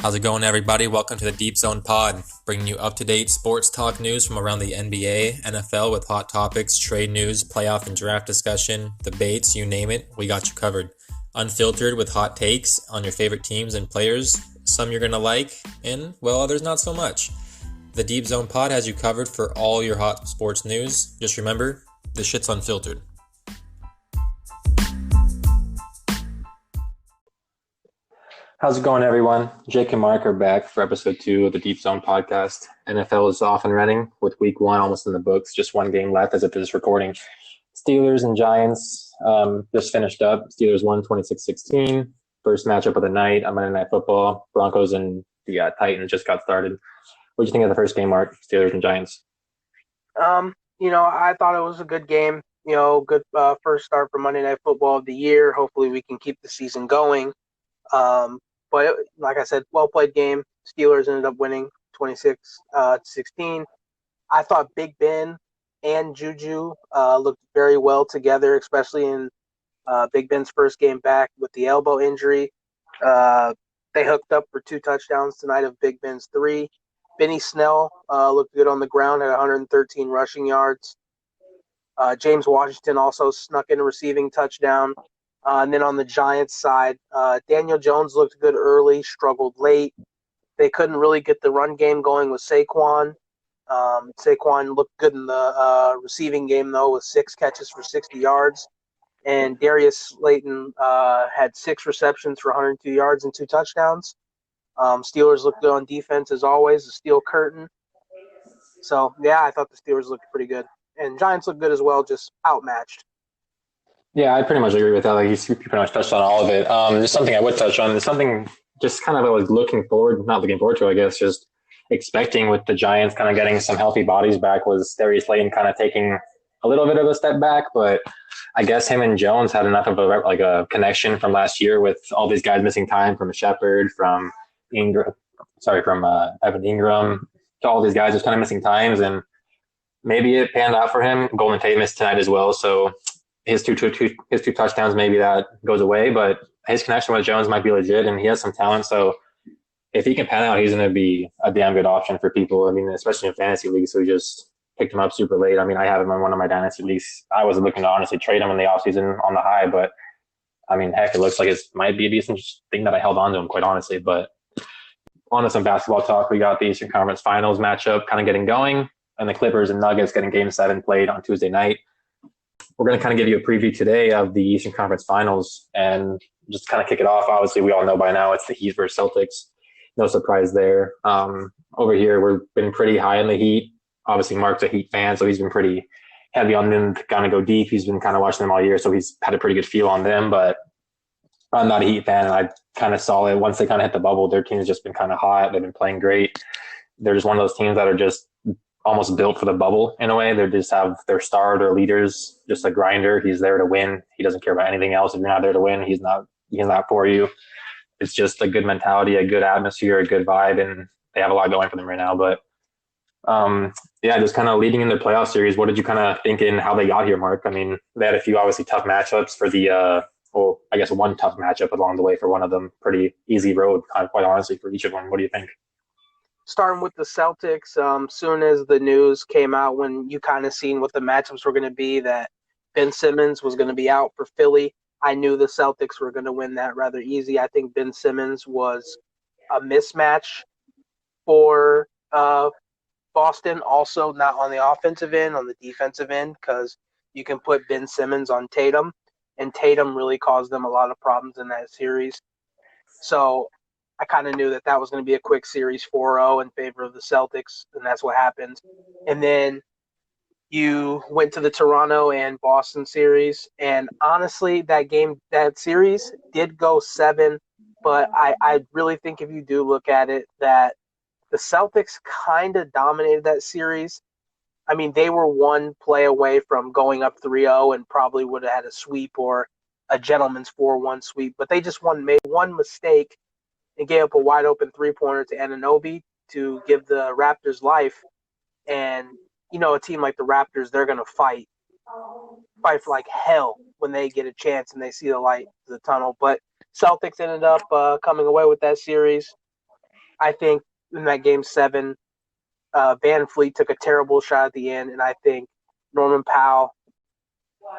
How's it going, everybody? Welcome to the Deep Zone Pod, bringing you up-to-date sports talk news from around the NBA, NFL with hot topics, trade news, playoff and draft discussion, debates, you name it, we got you covered. Unfiltered with hot takes on your favorite teams and players, some you're going to like, and, well, others not so much. The Deep Zone Pod has you covered for all your hot sports news. Just remember, this shit's unfiltered. How's it going, everyone? Jake and Mark are back for episode 2 of the Deep Zone podcast. NFL is off and running with week 1 almost in the books. Just one game left as of this recording. Steelers and Giants just finished up. Steelers won 26-16. First matchup of the night on Monday Night Football. Broncos and the Titans just got started. What did you think of the first game, Mark? Steelers and Giants. I thought it was a good game. Good first start for Monday Night Football of the year. Hopefully we can keep the season going. But like I said, well-played game. Steelers ended up winning 26-16. I thought Big Ben and Juju looked very well together, especially in Big Ben's first game back with the elbow injury. They hooked up for 2 touchdowns tonight of Big Ben's 3. Benny Snell looked good on the ground at 113 rushing yards. James Washington also snuck in a receiving touchdown. And then on the Giants side, Daniel Jones looked good early, struggled late. They couldn't really get the run game going with Saquon. Saquon looked good in the receiving game, though, with 6 catches for 60 yards. And Darius Slayton had 6 receptions for 102 yards and 2 touchdowns. Steelers looked good on defense, as always, the steel curtain. So, yeah, I thought the Steelers looked pretty good. And Giants looked good as well, just outmatched. Yeah, I pretty much agree with that. Like you pretty much touched on all of it. There's something I would touch on. There's something just kind of I was not looking forward to, I guess, just expecting with the Giants kind of getting some healthy bodies back was Darius Slayton kind of taking a little bit of a step back, but I guess him and Jones had enough of a connection from last year with all these guys missing time from Shepard, from Evan Ingram, to all these guys just kind of missing times, and maybe it panned out for him. Golden Tate missed tonight as well, so his two touchdowns, maybe that goes away, but his connection with Jones might be legit, and he has some talent. So if he can pan out, he's going to be a damn good option for people. I mean, especially in fantasy leagues, so we just picked him up super late. I mean, I have him in one of my dynasty leagues. I was looking to honestly trade him in the offseason on the high, but I mean, heck, it looks like it might be a decent thing that I held on to him, quite honestly. But on to some basketball talk. We got the Eastern Conference Finals matchup kind of getting going, and the Clippers and Nuggets getting Game 7 played on Tuesday night. We're going to kind of give you a preview today of the Eastern Conference Finals and just kind of kick it off. Obviously, we all know by now it's the Heat versus Celtics. No surprise there. Over here, we've been pretty high in the Heat. Obviously, Mark's a Heat fan, so he's been pretty heavy on them to kind of go deep. He's been kind of watching them all year, so he's had a pretty good feel on them. But I'm not a Heat fan, and I kind of saw it once they kind of hit the bubble. Their team's just been kind of hot. They've been playing great. They're just one of those teams that are just almost built for the bubble in a way. They just have their star, their leaders, just a grinder. He's there to win. He doesn't care about anything else. If you're not there to win, he's not for you. It's just a good mentality, a good atmosphere, a good vibe, and they have a lot going for them right now. But just kind of leading in the playoff series, what did you kind of think in how they got here, Mark? I mean, they had a few obviously tough matchups for I guess one tough matchup along the way for one of them. Pretty easy road, quite honestly, for each of them. What do you think? Starting with the Celtics, soon as the news came out, when you kind of seen what the matchups were going to be, that Ben Simmons was going to be out for Philly, I knew the Celtics were going to win that rather easy. I think Ben Simmons was a mismatch for Boston, also not on the offensive end, on the defensive end, because you can put Ben Simmons on Tatum, and Tatum really caused them a lot of problems in that series. So I kind of knew that was going to be a quick series 4-0 in favor of the Celtics, and that's what happened. And then you went to the Toronto and Boston series, and honestly, that series did go 7, but I really think if you do look at it, that the Celtics kind of dominated that series. I mean, they were one play away from going up 3-0 and probably would have had a sweep or a gentleman's 4-1 sweep, but they just made one mistake and gave up a wide-open three-pointer to Anunoby to give the Raptors life. And, a team like the Raptors, they're going to fight for like hell when they get a chance and they see the light of the tunnel. But Celtics ended up coming away with that series. I think in that game 7, Van Fleet took a terrible shot at the end, and I think Norman Powell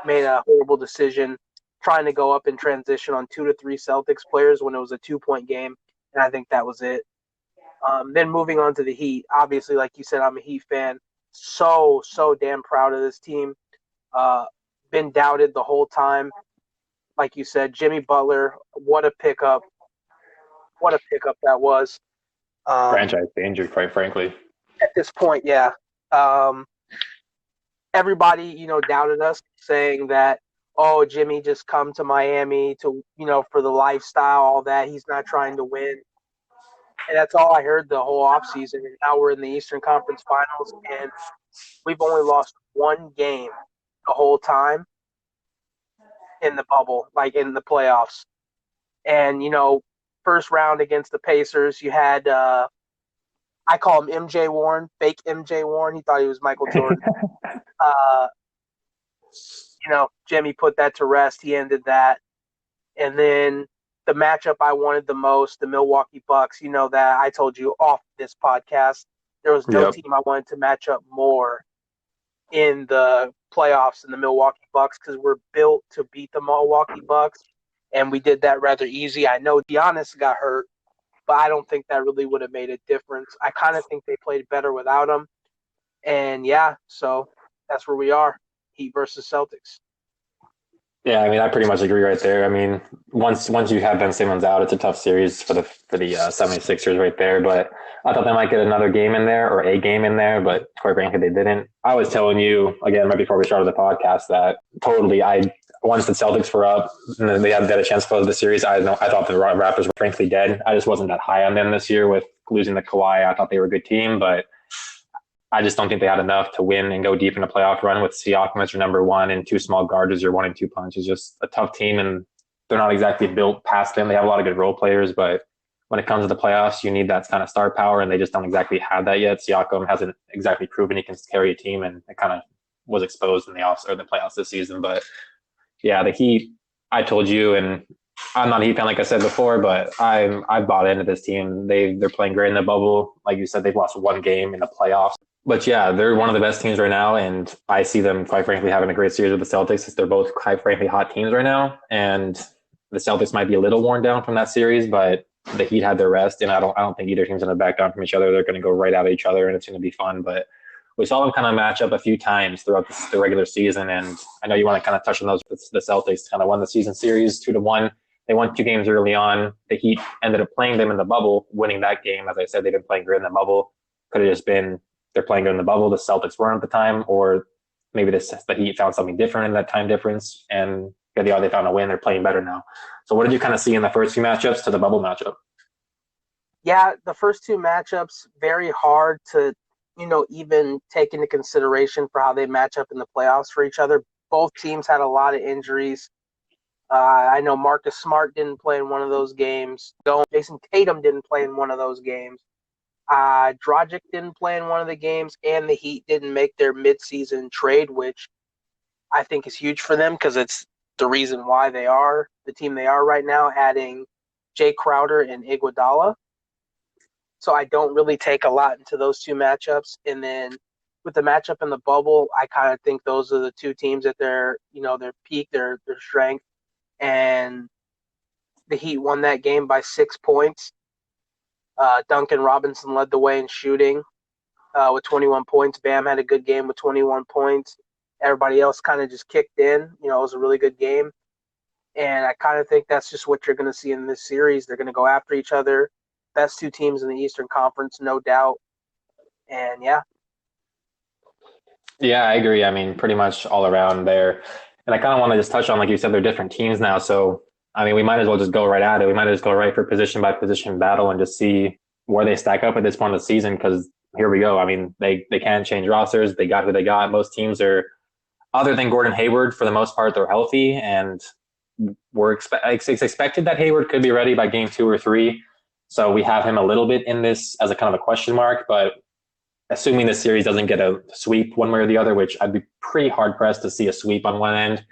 made a horrible decision trying to go up in transition on 2 to 3 Celtics players when it was a 2-point game, and I think that was it. Then moving on to the Heat, obviously, like you said, I'm a Heat fan. So damn proud of this team. Been doubted the whole time. Like you said, Jimmy Butler, what a pickup. What a pickup that was. Franchise danger, quite frankly. At this point, yeah. Um, Everybody, doubted us, saying that, oh, Jimmy just come to Miami to, for the lifestyle, all that. He's not trying to win. And that's all I heard the whole offseason. And now we're in the Eastern Conference Finals, and we've only lost one game the whole time in the bubble, like in the playoffs. And, first round against the Pacers, you had, I call him MJ Warren, fake MJ Warren. He thought he was Michael Jordan. uh, Jimmy put that to rest. He ended that. And then the matchup I wanted the most, the Milwaukee Bucks, that I told you off this podcast, there was no team I wanted to match up more in the playoffs than the Milwaukee Bucks, because we're built to beat the Milwaukee Bucks, and we did that rather easy. I know Giannis got hurt, but I don't think that really would have made a difference. I kind of think they played better without him. And, yeah, so that's where we are, Heat versus Celtics. Yeah, I mean, I pretty much agree right there. I mean, once you have Ben Simmons out, it's a tough series for the 76ers right there. But I thought they might get another game in there or a game in there, but quite frankly, they didn't. I was telling you, again, right before we started the podcast, that totally, once the Celtics were up and then they had a chance to close the series, I thought the Raptors were frankly dead. I just wasn't that high on them this year with losing the Kawhi. I thought they were a good team, but I just don't think they had enough to win and go deep in a playoff run with Siakam as your number one and two small guards as your 1 and 2 punch. Is just a tough team, and they're not exactly built past them. They have a lot of good role players, but when it comes to the playoffs, you need that kind of star power, and they just don't exactly have that yet. Siakam hasn't exactly proven he can carry a team, and it kind of was exposed in the playoffs this season. But yeah, the Heat, I told you, and I'm not a Heat fan like I said before, but I bought into this team. They're playing great in the bubble. Like you said, they've lost one game in the playoffs. But yeah, they're one of the best teams right now, and I see them, quite frankly, having a great series with the Celtics. They're both, quite frankly, hot teams right now, and the Celtics might be a little worn down from that series, but the Heat had their rest, and I don't think either team's going to back down from each other. They're going to go right at each other, and it's going to be fun. But we saw them kind of match up a few times throughout the regular season, and I know you want to kind of touch on those. The Celtics kind of won the season series 2-1. They won 2 games early on. The Heat ended up playing them in the bubble, winning that game. As I said, they've been playing great in the bubble. Could have just been they're playing good in the bubble. The Celtics weren't at the time, or maybe the Heat found something different in that time difference, and they found a win. They're playing better now. So what did you kind of see in the first few matchups to the bubble matchup? Yeah, the first 2 matchups, very hard to, even take into consideration for how they match up in the playoffs for each other. Both teams had a lot of injuries. I know Marcus Smart didn't play in one of those games. Jayson Tatum didn't play in one of those games. Dragic didn't play in one of the games, and the Heat didn't make their midseason trade, which I think is huge for them because it's the reason why they are the team they are right now, adding Jay Crowder and Iguodala. So I don't really take a lot into those 2 matchups. And then with the matchup in the bubble, I kind of think those are the 2 teams at their peak, their strength. And the Heat won that game by 6 points. Duncan Robinson led the way in shooting with 21 points. Bam had a good game with 21 points. Everybody else kind of just kicked in. It was a really good game. And I kind of think that's just what you're going to see in this series. They're going to go after each other. Best 2 teams in the Eastern Conference, no doubt. And, yeah. Yeah, I agree. I mean, pretty much all around there. And I kind of want to just touch on, like you said, they're different teams now. So I mean, we might as well just go right at it. We might as well go right for position by position battle and just see where they stack up at this point of the season. Because here we go. I mean, they can't change rosters. They got who they got. Most teams are, other than Gordon Hayward, for the most part, they're healthy. And it's expected that Hayward could be ready by game 2 or 3. So we have him a little bit in this as a kind of a question mark. But assuming the series doesn't get a sweep one way or the other, which I'd be pretty hard pressed to see a sweep on one end,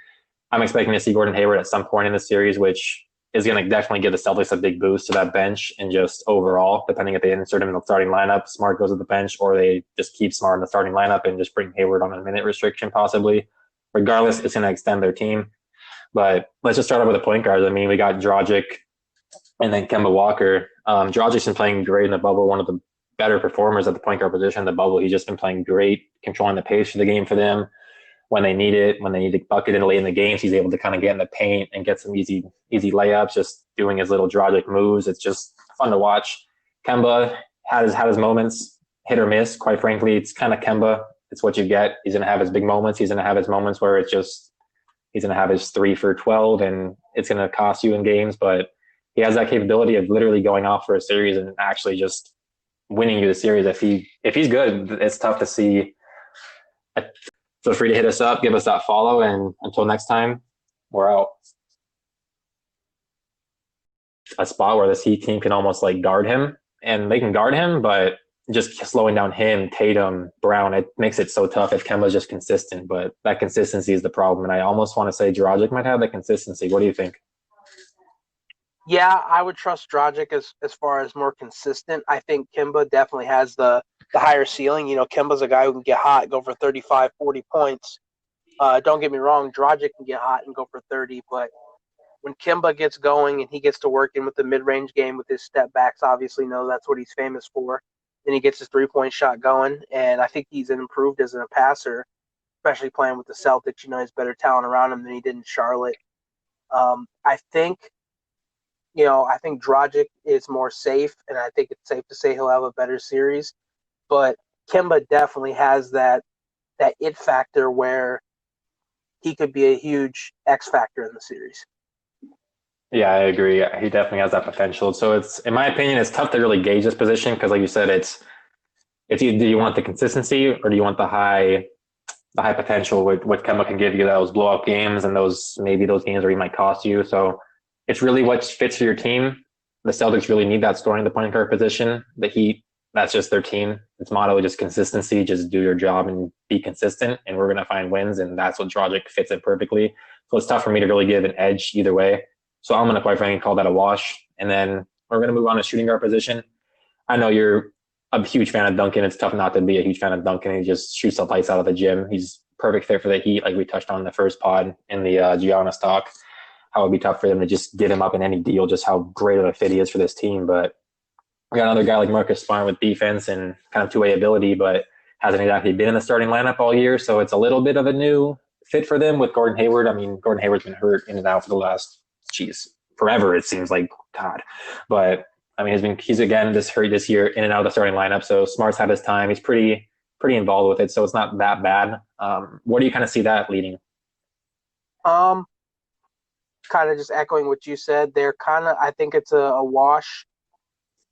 I'm expecting to see Gordon Hayward at some point in the series, which is going to definitely give the Celtics a big boost to that bench and just overall, depending if they insert him in the starting lineup, Smart goes to the bench, or they just keep Smart in the starting lineup and just bring Hayward on a minute restriction possibly. Regardless, it's going to extend their team. But let's just start off with the point guards. I mean, we got Dragic and then Kemba Walker. Dragic's been playing great in the bubble, one of the better performers at the point guard position in the bubble. He's just been playing great, controlling the pace of the game for them. When they need it, when they need to bucket in late in the games, he's able to kind of get in the paint and get some easy layups, just doing his little Dragic moves. It's just fun to watch. Kemba had his moments, hit or miss. Quite frankly, it's kind of Kemba. It's what you get. He's going to have his big moments. He's going to have his moments where it's just he's going to have his 3 for 12, and it's going to cost you in games. But he has that capability of literally going off for a series and actually just winning you the series. If he's good, it's tough to see. Feel free to hit us up, give us that follow, and until next time, we're out. A spot where this Heat team can almost like guard him, and they can guard him, but just slowing down him, Tatum, Brown, it makes it so tough if Kemba's just consistent. But that consistency is the problem, and I almost want to say Dragic might have that consistency. What do you think? Yeah, I would trust Dragic as far as more consistent. I think Kemba definitely has the higher ceiling. You know, Kemba's a guy who can get hot, go for 35, 40 points. Don't get me wrong, Dragic can get hot and go for 30, but when Kemba gets going and he gets to work in with the mid-range game with his step backs, obviously, that's what he's famous for. Then he gets his three-point shot going, and I think he's improved as a passer, especially playing with the Celtics. He has better talent around him than he did in Charlotte. I think Dragic is more safe, and I think it's safe to say he'll have a better series. But Kemba definitely has that it factor where he could be a huge X factor in the series. Yeah, I agree. He definitely has that potential. So it's, in my opinion, it's tough to really gauge this position because, like you said, it's either do you want the consistency or do you want the high potential what Kemba can give you, those blow up games and those games where he might cost you. So it's really what fits for your team. The Celtics really need that scoring the point guard position. The Heat, that's just their team. Its motto is just consistency, just do your job and be consistent, and we're going to find wins, and that's what Dragic fits in perfectly. So it's tough for me to really give an edge either way. So I'm going to quite frankly call that a wash. And then we're going to move on to shooting guard position. I know you're a huge fan of Duncan. It's tough not to be a huge fan of Duncan. He just shoots the lights out of the gym. He's perfect fit for the Heat, like we touched on in the first pod in the Giannis talk. How it would be tough for them to just get him up in any deal, just how great of a fit he is for this team. But we got another guy like Marcus Smart with defense and kind of two-way ability, but hasn't exactly been in the starting lineup all year. So it's a little bit of a new fit for them with Gordon Hayward. I mean, Gordon Hayward's been hurt in and out for the last, forever, it seems like, God. But I mean, he's again hurt this year in and out of the starting lineup. So Smart's had his time. He's pretty involved with it. So it's not that bad. Where do you kind of see that leading? Kind of just echoing what you said. I think it's a wash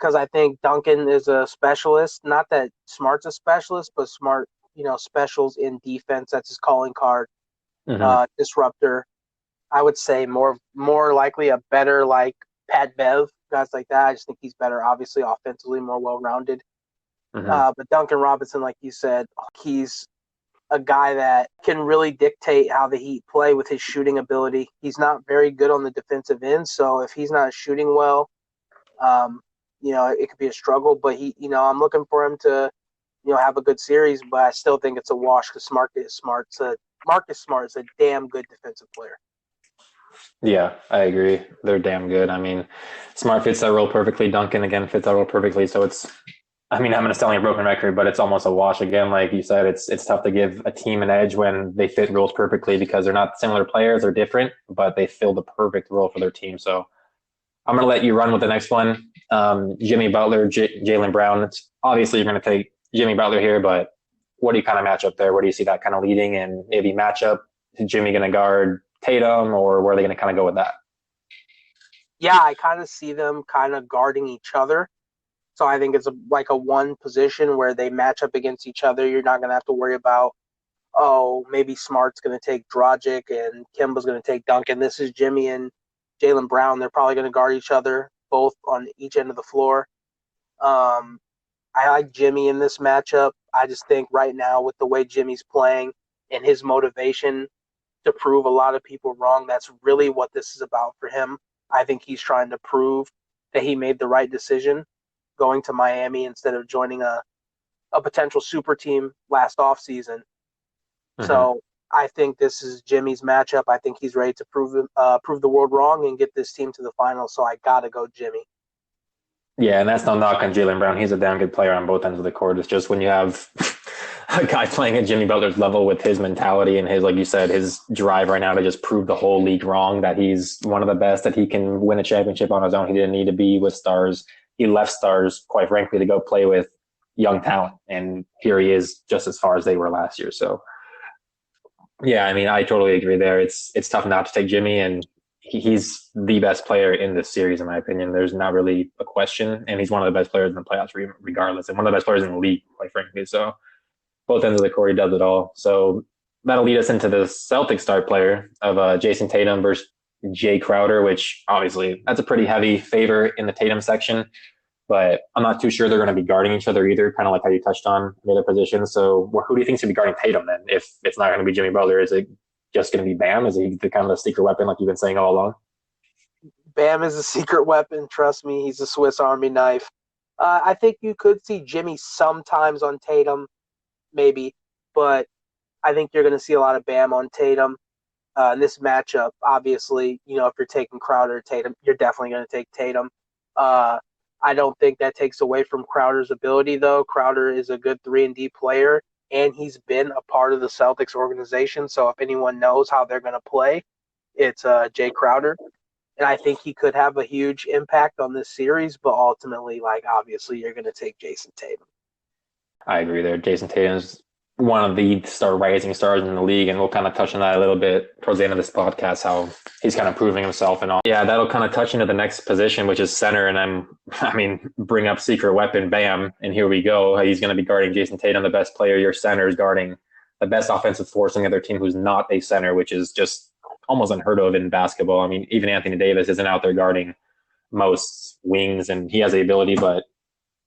because I think Duncan is a specialist. Not that Smart's a specialist, but Smart, specials in defense. That's his calling card. Disruptor. I would say more likely a better like Pat Bev, guys like that. I just think he's better, obviously, offensively, more well-rounded. But Duncan Robinson, like you said, he's a guy that can really dictate how the Heat play with his shooting ability. He's not very good on the defensive end, so if he's not shooting well, it could be a struggle. But I'm looking for him to, have a good series. But I still think it's a wash because Marcus Smart is a damn good defensive player. Yeah, I agree. They're damn good. I mean, Smart fits that role perfectly. Duncan, again, fits that role perfectly. So I'm going to sound like a broken record, but it's almost a wash again. Like you said, it's tough to give a team an edge when they fit roles perfectly because they're not similar players. They're different, but they fill the perfect role for their team. So I'm going to let you run with the next one. Jimmy Butler, Jaylen Brown. Obviously, you're going to take Jimmy Butler here, but what do you kind of match up there? Where do you see that kind of leading, and maybe matchup? Is Jimmy going to guard Tatum, or where are they going to kind of go with that? Yeah, I kind of see them kind of guarding each other. So I think it's like a one position where they match up against each other. You're not going to have to worry about, maybe Smart's going to take Dragic and Kemba's going to take Duncan. This is Jimmy and Jaylen Brown. They're probably going to guard each other, both on each end of the floor. I like Jimmy in this matchup. I just think right now with the way Jimmy's playing and his motivation to prove a lot of people wrong, that's really what this is about for him. I think he's trying to prove that he made the right decision going to Miami instead of joining a potential super team last offseason. Mm-hmm. So I think this is Jimmy's matchup. I think he's ready to prove the world wrong and get this team to the finals. So I gotta go Jimmy. Yeah, and that's no knock on Jaylen Brown. He's a damn good player on both ends of the court. It's just when you have a guy playing at Jimmy Butler's level with his mentality and his, like you said, his drive right now to just prove the whole league wrong, that he's one of the best, that he can win a championship on his own. He didn't need to be with stars. He left stars, quite frankly, to go play with young talent. And here he is just as far as they were last year. So, yeah, I mean, I totally agree there. It's tough not to take Jimmy, and he's the best player in this series, in my opinion. There's not really a question, and he's one of the best players in the playoffs, regardless, and one of the best players in the league, quite frankly. So both ends of the court, he does it all. So that'll lead us into the Celtics star player of Jayson Tatum versus Jay Crowder, which obviously that's a pretty heavy favor in the Tatum section. But I'm not too sure they're going to be guarding each other either, kind of like how you touched on the other positions. So who do you think should be guarding Tatum then? If it's not going to be Jimmy Butler, is it just going to be Bam? Is he the kind of the secret weapon like you've been saying all along? Bam is a secret weapon. Trust me, he's a Swiss Army knife. I think you could see Jimmy sometimes on Tatum, maybe, but I think you're going to see a lot of Bam on Tatum. In this matchup, obviously, if you're taking Crowder or Tatum, you're definitely going to take Tatum. I don't think that takes away from Crowder's ability, though. Crowder is a good 3-and-D player, and he's been a part of the Celtics organization. So if anyone knows how they're going to play, it's Jay Crowder. And I think he could have a huge impact on this series, but ultimately, obviously, you're going to take Jayson Tatum. I agree there. Jayson Tatum's one of the rising stars in the league, and we'll kind of touch on that a little bit towards the end of this podcast, how he's kind of proving himself and all. Yeah, that'll kind of touch into the next position, which is center, and bring up secret weapon Bam, and here we go. He's going to be guarding Jayson Tatum, the best player. Your center is guarding the best offensive force on the other team who's not a center, which is just almost unheard of in basketball. I mean, even Anthony Davis isn't out there guarding most wings, and he has the ability, but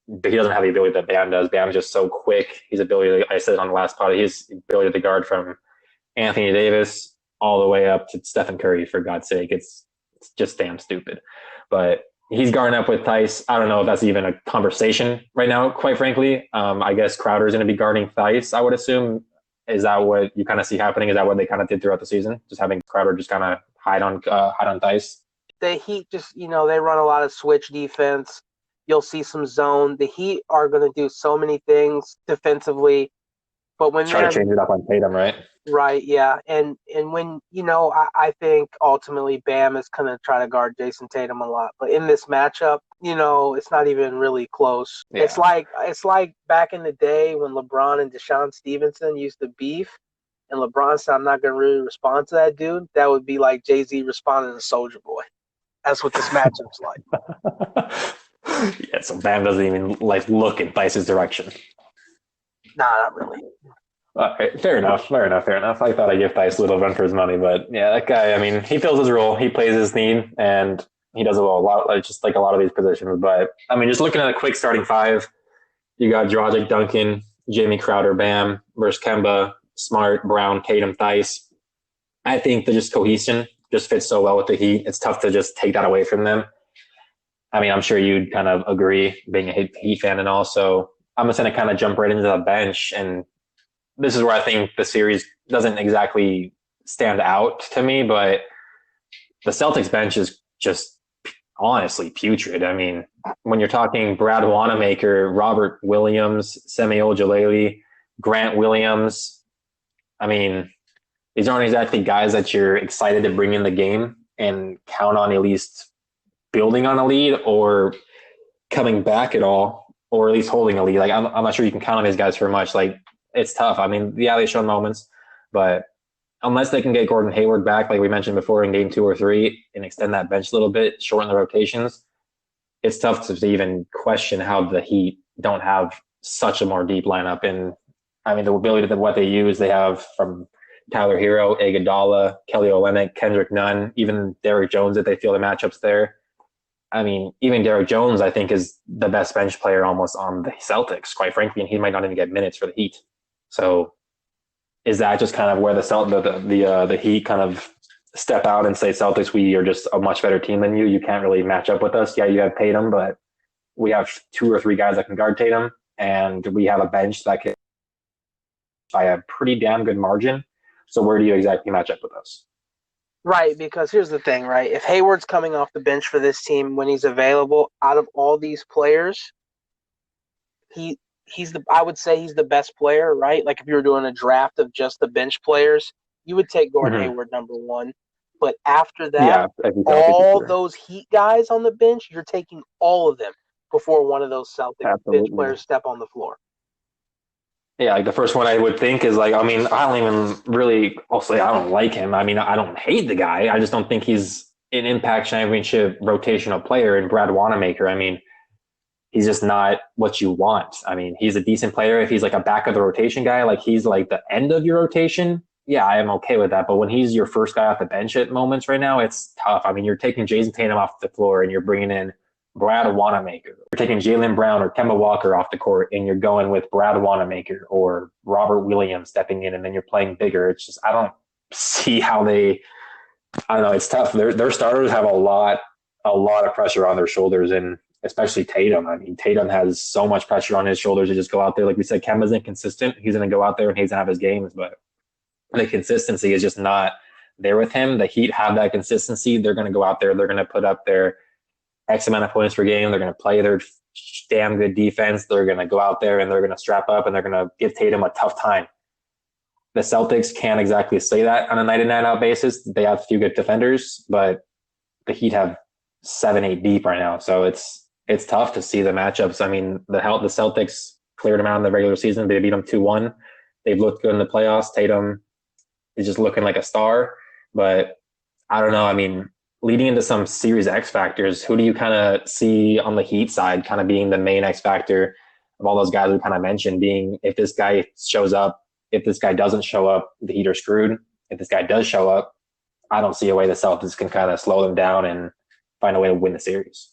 he doesn't have the ability that Bam does. Bam's just so quick. His ability, I said on the last pod, his ability to guard from Anthony Davis all the way up to Stephen Curry, for God's sake. It's just damn stupid. But he's guarding up with Theis. I don't know if that's even a conversation right now, quite frankly. I guess Crowder's going to be guarding Theis, I would assume. Is that what you kind of see happening? Is that what they kind of did throughout the season? Just having Crowder just kind of hide on Theis? The Heat just, they run a lot of switch defense. You'll see some zone. The Heat are going to do so many things defensively, but when try to change it up on Tatum, right? Right, yeah, and when I think ultimately Bam is going to try to guard Jayson Tatum a lot, but in this matchup, it's not even really close. Yeah. It's like back in the day when LeBron and Deshaun Stevenson used to beef, and LeBron said, "I'm not going to really respond to that dude." That would be like Jay-Z responding to Soulja Boy. That's what this matchup's like. Yeah, so Bam doesn't even look in Theis's direction. Nah, not really. Right, fair enough. I thought I'd give Theis a little run for his money, but yeah, that guy, he fills his role. He plays his need, and he does it well, a lot, just like a lot of these positions. But, just looking at a quick starting five, you got Dragic, Duncan, Jimmy, Crowder, Bam versus Kemba, Smart, Brown, Tatum, Theis. I think the just cohesion just fits so well with the Heat. It's tough to just take that away from them. I'm sure you'd kind of agree, being a Heat fan, and also I'm just going to kind of jump right into the bench, and this is where I think the series doesn't exactly stand out to me, but the Celtics bench is just honestly putrid. When you're talking Brad Wanamaker, Robert Williams, Semi Ojeleye, Grant Williams, these aren't exactly guys that you're excited to bring in the game and count on at least building on a lead or coming back at all, or at least holding a lead. I'm not sure you can count on these guys for much. It's tough. Yeah, they've shown moments, but unless they can get Gordon Hayward back, like we mentioned before, in game 2 or 3, and extend that bench a little bit, shorten the rotations, it's tough to even question how the Heat don't have such a more deep lineup. And the ability that what they use, they have from Tyler Hero, Iguodala, Kelly Olynyk, Kendrick Nunn, even Derrick Jones, if they feel the matchups there. Even Derrick Jones, I think, is the best bench player almost on the Celtics, quite frankly, and he might not even get minutes for the Heat. So is that just kind of where the Heat kind of step out and say, Celtics, we are just a much better team than you. You can't really match up with us. Yeah, you have Tatum, but we have two or three guys that can guard Tatum, and we have a bench that can by a pretty damn good margin. So where do you exactly match up with us? Right, because here's the thing, right? If Hayward's coming off the bench for this team when he's available, out of all these players, he he's the I would say he's the best player, right? Like if you were doing a draft of just the bench players, you would take Gordon Mm-hmm. Hayward number one. But after that, Yeah, if he's healthy for all sure. those Heat guys on the bench, you're taking all of them before one of those Celtic bench Absolutely. players step on the floor. Yeah, like the first one I would think is like, I mean, I don't even really, I'll say I don't like him. I mean, I don't hate the guy. I just don't think he's an impact championship rotational player. And Brad Wanamaker, I mean, he's just not what you want. I mean, he's a decent player. If he's like a back of the rotation guy, like he's like the end of your rotation, yeah, I am okay with that. But when he's your first guy off the bench at moments right now, it's tough. I mean, you're taking Jayson Tatum off the floor and you're bringing in Brad Wanamaker. You're taking Jaylen Brown or Kemba Walker off the court and you're going with Brad Wanamaker or Robert Williams stepping in and then you're playing bigger. It's just, I don't see how they, I don't know, it's tough. Their starters have a lot of pressure on their shoulders, and especially Tatum. I mean, Tatum has so much pressure on his shoulders to just go out there. Like we said, Kemba's inconsistent. He's going to go out there and he's going to have his games, but the consistency is just not there with him. The Heat have that consistency. They're going to go out there. They're going to put up their X amount of points per game. They're going to play their damn good defense. They're going to go out there and they're going to strap up and they're going to give Tatum a tough time. The Celtics can't exactly say that on a night in, night out basis. They have a few good defenders, but the Heat have 7, 8 deep right now. So it's tough to see the matchups. I mean, the Celtics cleared them out in the regular season. They beat them 2-1. They've looked good in the playoffs. Tatum is just looking like a star, but I don't know. I mean, leading into some series X factors, who do you kind of see on the Heat side kind of being the main X factor of all those guys we kind of mentioned, being if this guy shows up, if this guy doesn't show up, the Heat are screwed. If this guy does show up, I don't see a way the Celtics can kind of slow them down and find a way to win the series.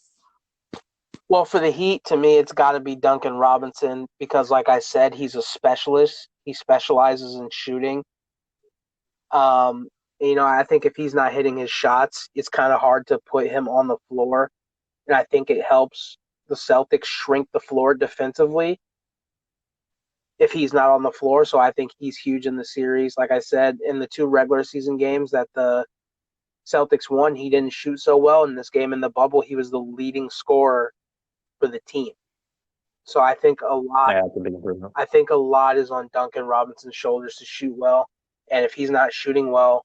Well, for the Heat, to me, it's got to be Duncan Robinson because, like I said, he's a specialist. He specializes in shooting. I think if he's not hitting his shots, it's kind of hard to put him on the floor. And I think it helps the Celtics shrink the floor defensively if he's not on the floor. So I think he's huge in the series. Like I said, in the 2 regular season games that the Celtics won, he didn't shoot so well. In this game in the bubble, he was the leading scorer for the team. So I think a lot. Yeah, that's a big improvement. I think a lot is on Duncan Robinson's shoulders to shoot well, and if he's not shooting well,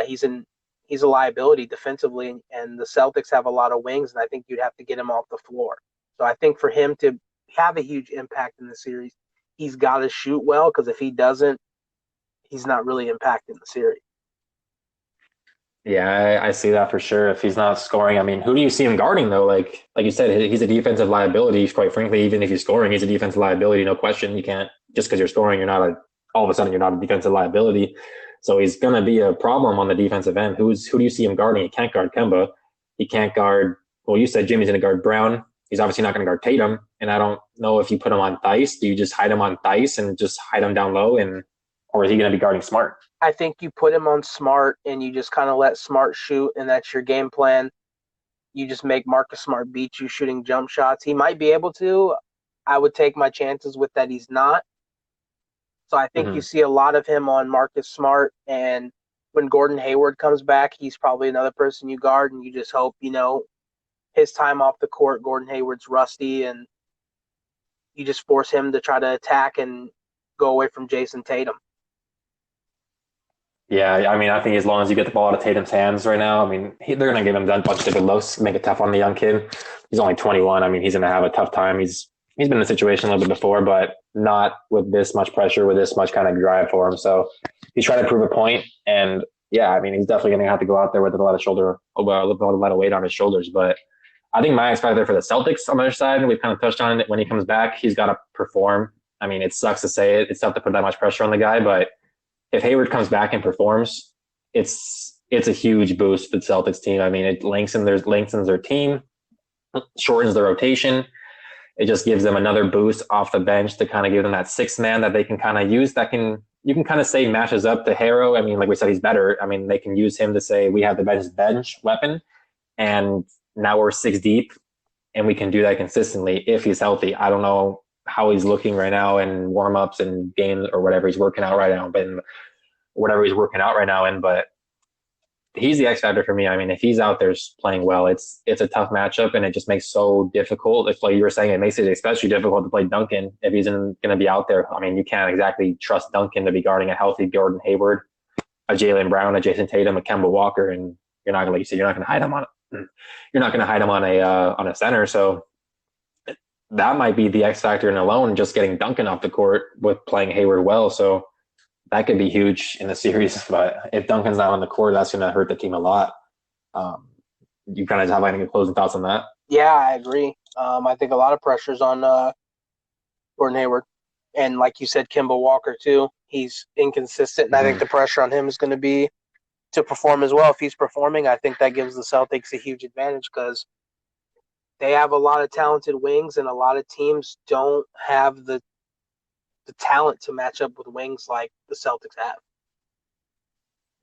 he's a liability defensively. And the Celtics have a lot of wings, and I think you'd have to get him off the floor. So I think for him to have a huge impact in the series, he's got to shoot well because if he doesn't, he's not really impacting the series. Yeah, I see that for sure. If he's not scoring, I mean, who do you see him guarding though? Like you said, he's a defensive liability. Quite frankly, even if he's scoring, he's a defensive liability. No question. You can't just because you're scoring, you're not all of a sudden you're not a defensive liability. So he's going to be a problem on the defensive end. Who do you see him guarding? He can't guard Kemba. He can't guard. Well, you said Jimmy's going to guard Brown. He's obviously not going to guard Tatum. And I don't know if you put him on Theis. Do you just hide him on Theis and just hide him down low, or is he going to be guarding Smart? I think you put him on Smart and you just kind of let Smart shoot, and that's your game plan. You just make Marcus Smart beat you shooting jump shots. He might be able to. I would take my chances with that he's not. So I think you see a lot of him on Marcus Smart, and when Gordon Hayward comes back, he's probably another person you guard, and you just hope, his time off the court, Gordon Hayward's rusty, and you just force him to try to attack and go away from Jayson Tatum. Yeah, I mean, I think as long as you get the ball out of Tatum's hands right now, I mean, they're going to give him a bunch of different looks, make it tough on the young kid. He's only 21. I mean, he's going to have a tough time. He's been in a situation a little bit before, but not with this much pressure, with this much kind of drive for him. So he's trying to prove a point. And yeah, I mean, he's definitely going to have to go out there with a lot of weight on his shoulders. But I think my X factor for the Celtics on the other side, and we've kind of touched on it, when he comes back, he's got to perform. I mean, it sucks to say it. It's tough to put that much pressure on the guy, but if Hayward comes back and performs, it's a huge boost for the Celtics team. I mean, it lengthens their team, shortens the rotation. It just gives them another boost off the bench to kind of give them that sixth man that they can kind of use that can you can kind of say matches up to Harrow. I mean, like we said, he's better. I mean, they can use him to say we have the bench weapon, and now we're six deep, and we can do that consistently if he's healthy. I don't know how he's looking right now in warm-ups and games or whatever he's working out right now, but he's the X factor for me. I mean, if he's out there playing well, it's a tough matchup, and it just makes so difficult. It's like you were saying, it makes it especially difficult to play Duncan if he's going to be out there. I mean, you can't exactly trust Duncan to be guarding a healthy Gordon Hayward, a Jaylen Brown, a Jayson Tatum, a Kemba Walker, and you're not going to, like you said, you're not going to hide him on a center. So that might be the X factor in alone, just getting Duncan off the court with playing Hayward well. So that could be huge in the series. But if Duncan's not on the court, that's going to hurt the team a lot. You kind of have any closing thoughts on that? Yeah, I agree. I think a lot of pressure's on Gordon Hayward. And like you said, Kemba Walker, too. He's inconsistent, and I think the pressure on him is going to be to perform as well. If he's performing, I think that gives the Celtics a huge advantage because they have a lot of talented wings, and a lot of teams don't have the talent to match up with wings like the Celtics have.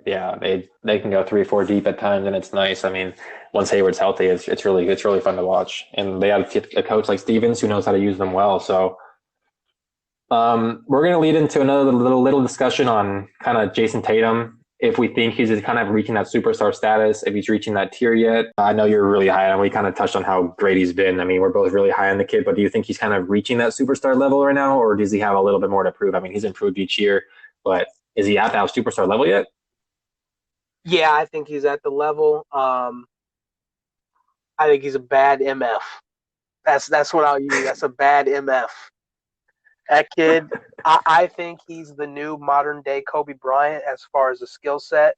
Yeah, they can go 3-4 deep at times, and it's nice. I mean, once Hayward's healthy, it's really fun to watch. And they have a coach like Stevens who knows how to use them well. So we're going to lead into another little discussion on kind of Jayson Tatum. If we think he's kind of reaching that superstar status, if he's reaching that tier yet. I know you're really high on. We kind of touched on how great he's been. I mean, we're both really high on the kid, but do you think he's kind of reaching that superstar level right now, or does he have a little bit more to prove? I mean, he's improved each year, but is he at that superstar level yet? Yeah, I think he's at the level. I think he's a bad MF. That's what I'll use. That's a bad MF. That kid, I think he's the new modern day Kobe Bryant as far as a skill set.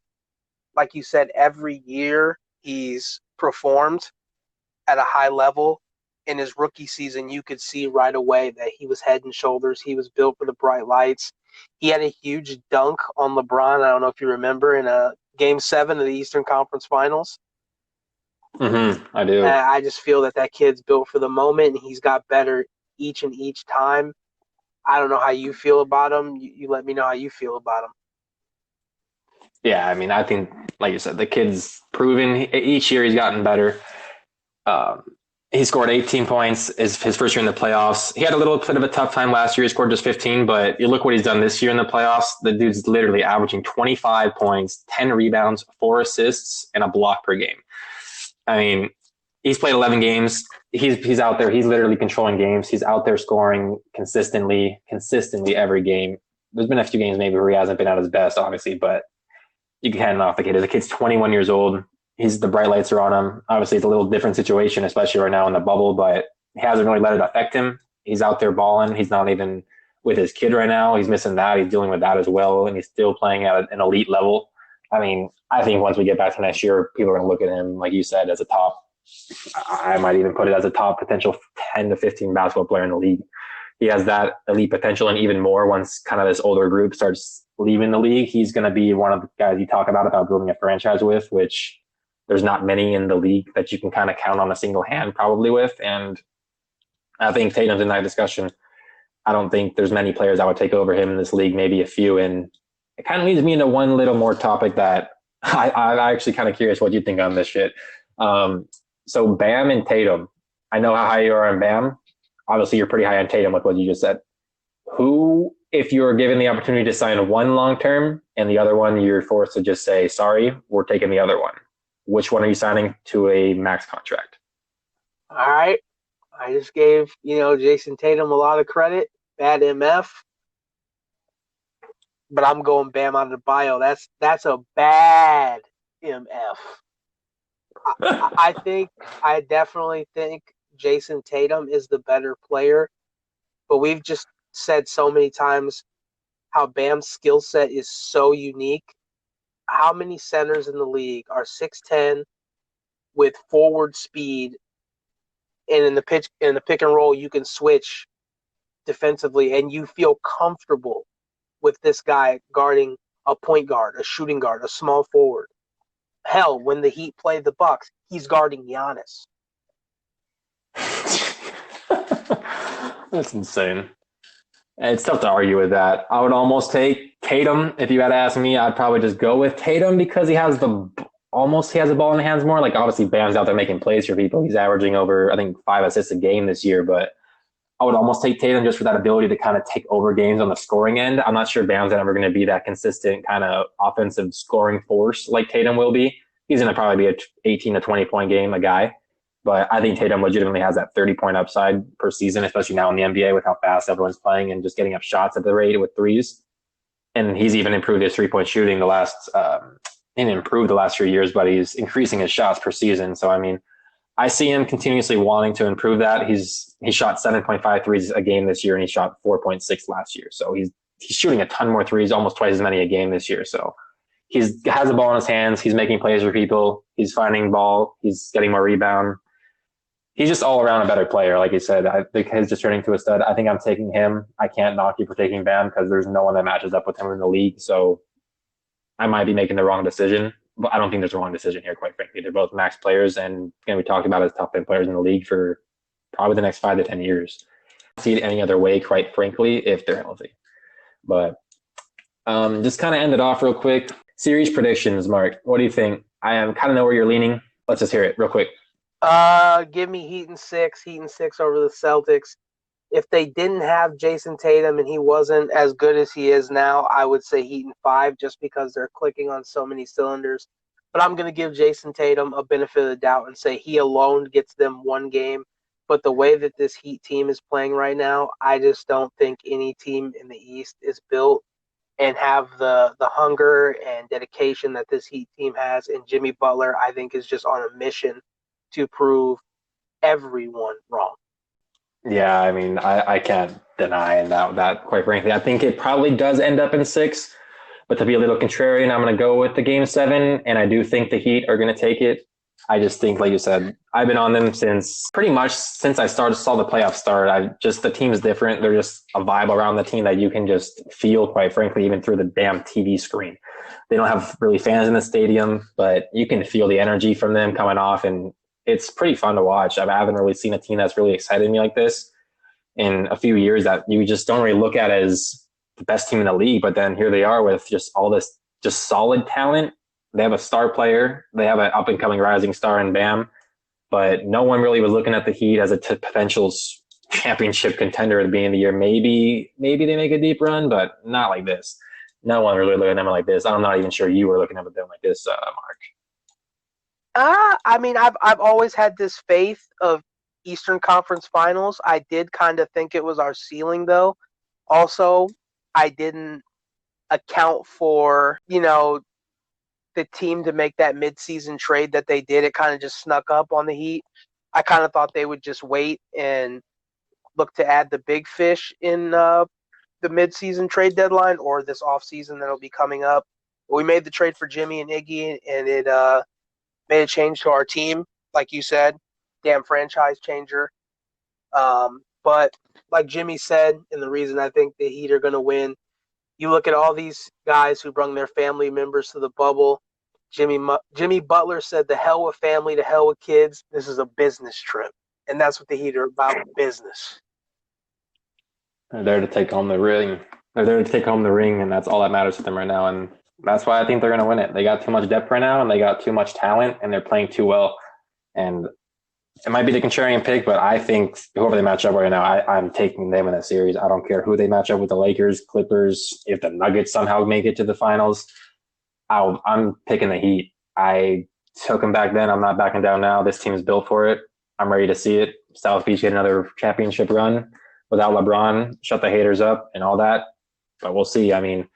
Like you said, every year he's performed at a high level. In his rookie season, you could see right away that he was head and shoulders. He was built for the bright lights. He had a huge dunk on LeBron. I don't know if you remember in a Game 7 of the Eastern Conference Finals. I do. I just feel that kid's built for the moment, and he's got better each time. I don't know how you feel about him. You let me know how you feel about him. Yeah, I mean, I think, like you said, the kid's proven each year he's gotten better. He scored 18 points his first year in the playoffs. He had a little bit of a tough time last year. He scored just 15, but you look what he's done this year in the playoffs. The dude's literally averaging 25 points, 10 rebounds, 4 assists, and a block per game. I mean, he's played 11 games. He's out there. He's literally controlling games. He's out there scoring consistently every game. There's been a few games maybe where he hasn't been at his best, obviously, but you can hand it off the kid. The kid's 21 years old. The bright lights are on him. Obviously, it's a little different situation, especially right now in the bubble, but he hasn't really let it affect him. He's out there balling. He's not even with his kid right now. He's missing that. He's dealing with that as well, and he's still playing at an elite level. I mean, I think once we get back to next year, people are going to look at him, like you said, as a top. I might even put it as a top potential 10 to 15 basketball player in the league. He has that elite potential, and even more once kind of this older group starts leaving the league. He's going to be one of the guys you talk about building a franchise with, which there's not many in the league that you can kind of count on a single hand probably with. And I think Tatum's in that discussion. I don't think there's many players that would take over him in this league, maybe a few. And it kind of leads me into one little more topic that I'm actually kind of curious what you think on this shit. So Bam and Tatum, I know how high you are on Bam. Obviously, you're pretty high on Tatum with what you just said. Who, if you were given the opportunity to sign one long-term and the other one, you're forced to just say, sorry, we're taking the other one. Which one are you signing to a max contract? All right. I just gave, Jayson Tatum a lot of credit. Bad MF. But I'm going Bam Adebayo. That's a bad MF. I definitely think Jayson Tatum is the better player. But we've just said so many times how Bam's skill set is so unique. How many centers in the league are 6'10" with forward speed, and in the pick and roll you can switch defensively and you feel comfortable with this guy guarding a point guard, a shooting guard, a small forward. Hell, when the Heat played the Bucks, he's guarding Giannis. That's insane. It's tough to argue with that. I would almost take Tatum if you had asked me. I'd probably just go with Tatum because he has the ball in the hands more. Like obviously Bam's out there making plays for people. He's averaging over I think 5 assists a game this year, but I would almost take Tatum just for that ability to kind of take over games on the scoring end. I'm not sure Bam's ever going to be that consistent kind of offensive scoring force like Tatum will be. He's going to probably be a 18 to 20 point game a guy. But I think Tatum legitimately has that 30-point upside per season, especially now in the NBA with how fast everyone's playing and just getting up shots at the rate with threes. And he's even improved his 3-point shooting the last few years, but he's increasing his shots per season. So, I mean, I see him continuously wanting to improve that. He shot 7.5 threes a game this year, and he shot 4.6 last year. So he's shooting a ton more threes, almost twice as many a game this year. So he has the ball in his hands. He's making plays for people. He's finding ball. He's getting more rebound. He's just all around a better player. Like you said, I think he's just turning to a stud. I think I'm taking him. I can't knock you for taking Bam because there's no one that matches up with him in the league. So I might be making the wrong decision, but I don't think there's a wrong decision here, quite frankly. They're both max players and going to be talked about as top 10 players in the league for probably the next 5 to 10 years. I don't see it any other way, quite frankly, if they're healthy. But just kind of end it off real quick. Series predictions, Mark. What do you think? I kind of know where you're leaning. Let's just hear it real quick. Give me Heat and six over the Celtics. If they didn't have Jayson Tatum and he wasn't as good as he is now, I would say Heat and 5 just because they're clicking on so many cylinders. But I'm going to give Jayson Tatum a benefit of the doubt and say he alone gets them one game. But the way that this Heat team is playing right now, I just don't think any team in the East is built and have the hunger and dedication that this Heat team has. And Jimmy Butler, I think, is just on a mission to prove everyone wrong. Yeah, I mean, I can't deny that, quite frankly. I think it probably does end up in 6, but to be a little contrarian, I'm going to go with the game 7, and I do think the Heat are going to take it. I just think, like you said, I've been on them pretty much since I saw the playoffs start. The team is different. They're just a vibe around the team that you can just feel, quite frankly, even through the damn TV screen. They don't have really fans in the stadium, but you can feel the energy from them coming off, and it's pretty fun to watch. I haven't really seen a team that's really excited me like this in a few years that you just don't really look at as the best team in the league. But then here they are with just all this just solid talent. They have a star player. They have an up-and-coming rising star in Bam. But no one really was looking at the Heat as a potential championship contender at the beginning of the year. Maybe they make a deep run, but not like this. No one really looking at them like this. I'm not even sure you were looking at them like this, Mark. I mean, I've always had this faith of Eastern Conference Finals. I did kind of think it was our ceiling, though. Also, I didn't account for, the team to make that midseason trade that they did. It kind of just snuck up on the Heat. I kind of thought they would just wait and look to add the big fish in the midseason trade deadline or this offseason that'll be coming up. We made the trade for Jimmy and Iggy, and it made a change to our team, like you said, damn franchise changer. But like Jimmy said, and the reason I think the Heat are going to win, you look at all these guys who brought their family members to the bubble. Jimmy Butler said, "The hell with family, the hell with kids. This is a business trip," and that's what the Heat are about, business. They're there to take home the ring. They're there to take home the ring, and that's all that matters to them right now. And that's why I think they're going to win it. They got too much depth right now, and they got too much talent, and they're playing too well. And it might be the contrarian pick, but I think whoever they match up right now, I'm taking them in that series. I don't care who they match up with, the Lakers, Clippers, if the Nuggets somehow make it to the finals. I'm picking the Heat. I took them back then. I'm not backing down now. This team is built for it. I'm ready to see it. South Beach get another championship run without LeBron, shut the haters up and all that. But we'll see. I mean,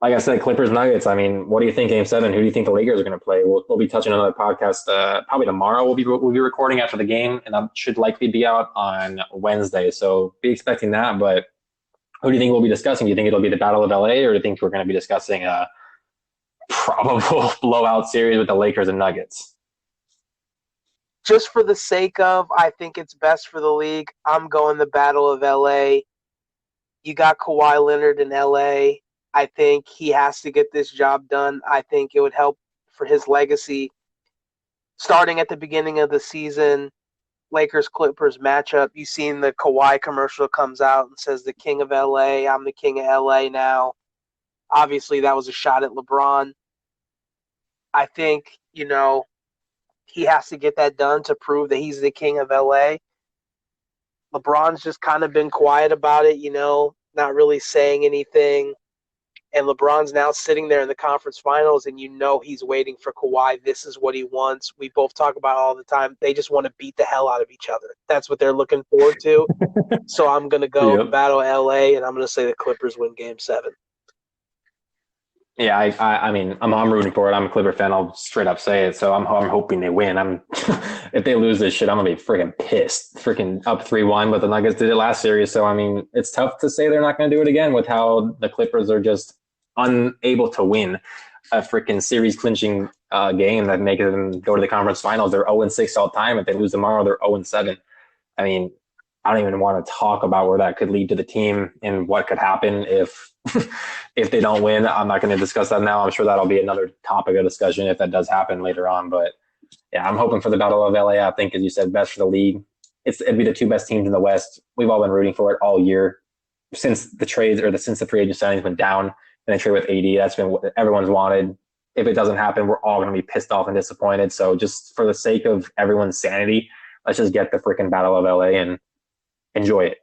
like I said, Clippers Nuggets. I mean, what do you think Game 7? Who do you think the Lakers are going to play? We'll be touching another podcast probably tomorrow. We'll be recording after the game, and that should likely be out on Wednesday. So be expecting that. But who do you think we'll be discussing? Do you think it'll be the Battle of LA, or do you think we're going to be discussing a probable blowout series with the Lakers and Nuggets? Just for the sake of, I think it's best for the league, I'm going the Battle of LA. You got Kawhi Leonard in LA. I think he has to get this job done. I think it would help for his legacy starting at the beginning of the season, Lakers Clippers matchup. You seen the Kawhi commercial comes out and says the king of LA, I'm the king of LA now. Obviously that was a shot at LeBron. I think, he has to get that done to prove that he's the king of LA. LeBron's just kind of been quiet about it, not really saying anything. And LeBron's now sitting there in the conference finals, and he's waiting for Kawhi. This is what he wants. We both talk about it all the time. They just want to beat the hell out of each other. That's what they're looking forward to. So I'm going to go Yep. battle LA, and I'm going to say the Clippers win Game 7. Yeah, I mean, I'm rooting for it. I'm a Clipper fan. I'll straight up say it. So I'm hoping they win. If they lose this shit, I'm gonna be freaking pissed. Freaking up 3-1, but the Nuggets did it last series. So I mean, it's tough to say they're not gonna do it again with how the Clippers are just unable to win a freaking series clinching game that makes them go to the conference finals. They're 0-6 all time. If they lose tomorrow, they're 0-7. I mean, I don't even want to talk about where that could lead to the team and what could happen if if they don't win. I'm not going to discuss that now. I'm sure that'll be another topic of discussion if that does happen later on. But yeah, I'm hoping for the Battle of LA. I think, as you said, best for the league. It'd be the two best teams in the West. We've all been rooting for it all year since the trades since the free agent signings went down and they trade with AD. That's been what everyone's wanted. If it doesn't happen, we're all going to be pissed off and disappointed. So just for the sake of everyone's sanity, let's just get the freaking Battle of LA and enjoy it,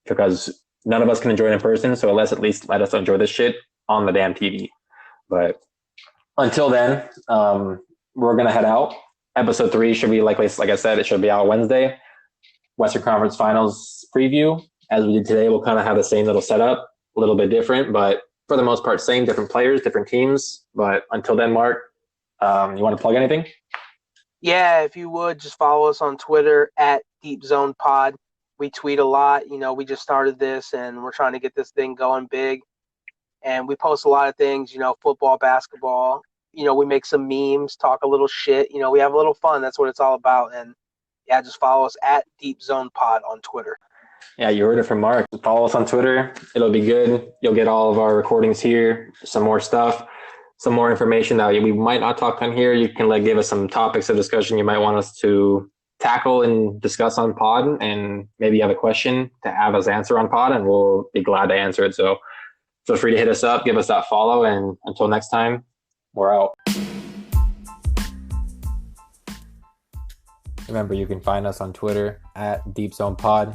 because none of us can enjoy it in person. So let's at least let us enjoy this shit on the damn TV. But until then, we're going to head out. Episode 3 should be, like I said, it should be out Wednesday. Western Conference Finals preview. As we did today, we'll kind of have the same little setup, a little bit different, but for the most part, same, different players, different teams. But until then, Mark, you want to plug anything? Yeah, if you would, just follow us on Twitter at Deep Zone Pod. We tweet a lot. We just started this, and we're trying to get this thing going big. And we post a lot of things, football, basketball. We make some memes, talk a little shit. We have a little fun. That's what it's all about. And, yeah, just follow us at Deep Zone Pod on Twitter. Yeah, you heard it from Mark. Follow us on Twitter. It'll be good. You'll get all of our recordings here, some more stuff, some more information that we might not talk on here. You can give us some topics of discussion you might want us to tackle and discuss on pod, and maybe you have a question to have us answer on pod, and we'll be glad to answer it. So feel free to hit us up, give us that follow, and until next time, we're out. Remember, you can find us on Twitter at Deep Zone Pod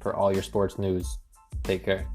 for all your sports news. Take care.